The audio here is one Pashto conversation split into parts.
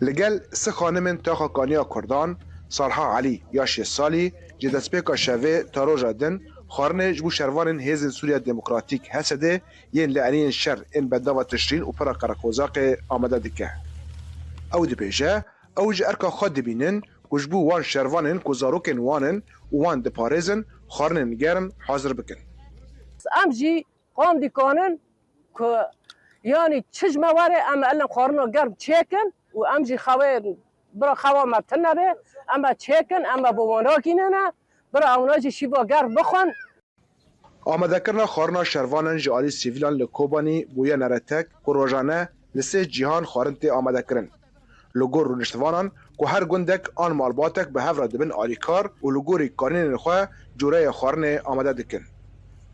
لگل سه خانم تاخاکانیا کردان صالحا علی یا 6 سالی جدسپیکا شوه تاروجا دن خارنه جبو شروان هیزن سوریا دموکراتیک هسده ین لعنین شر ان بداوة تشرین و پرا قرقوزاق آمده دکه. او دی بیجه او جه ارکا خود دبینن کجبو وان شروانن کزاروکن وانن و وان دپارزن خارنن گرن حاضر بکن. امجی قام دیکانن که یعنی چجمه واره اما الان خارنو گرم چیکن و امجی خواه برا خواه مبتن نبه اما چیکن اما بوانراکی نه برا اوناجی شیبا گرم بخون. آمده کرنا خارنا شروانن جالی سیویلان لکوبانی بویا نرتک و روزانه لسه جهان خارنت آمده کرن. لگور رونشتوانان که هر گندک آن مالباتک به هفره دبن آلیکار و لگوری کارین خواه جوره خارن آمده دکن.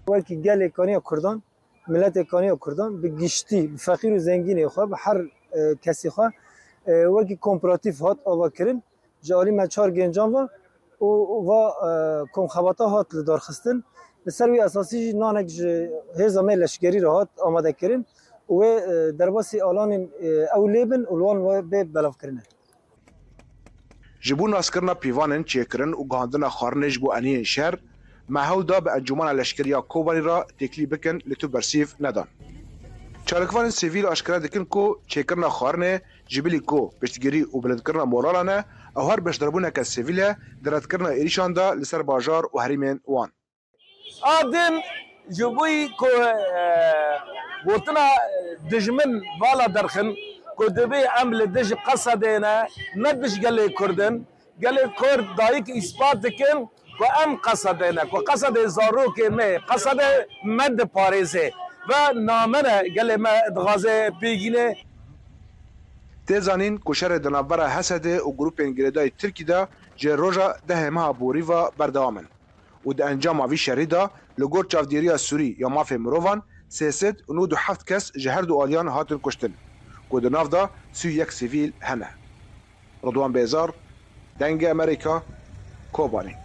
وکی گل کانیا کردان ملت کانیا کردان به گشتی فقیر و زنگین خواه به هر کسی خواه وکی کمپراتیف هات آوا کرن جالی مچار گنجان و کم خباتا هات لدار خستن بسروی اساسی نانک هزامه لشگری را هات آمده کرن و درباسی آلان اولیبن اولوان و به بلاف کرنه. جبو ناسکرنا پیوانن چیکرن و گاندنا خارنج بو انین شهر محول دا به انجمن لشکریا کوبانی را تکلی بکن لتو برسیف ندان. چارکوان سیویل اشکره دکن کو چیکرنا خارنه جبلی کو پشتگیری و بلند کرنا مورالانه او هر بشدربونه که سیویله درد کرنا ایریشان دا لسر باجار و حریمین وان. آدم جبوی کو بوتنا دجمن بالا درخن کو دبی عمل دج قصدنا ندش قال كردن قال كرد دايك اثبات دكن وام قصدنا وقصد زاروك ما قصد مد باريزه و نامنه قال ما ادغازه بيگينه تزانین کوشر دنابره حسده و گروپ انگلیدای ترکی دا جه روژا ده ماه بوری و بردامن و ده انجام وی شریدا لگور چافدیریا سوری یا مافی مروان سیست و نو دو هفت کس جهر دو آلیان هاتن کشتن و ده ناف دا 31 سیویل هنه. رضوان بیزار دنگ امریکا کوبانی.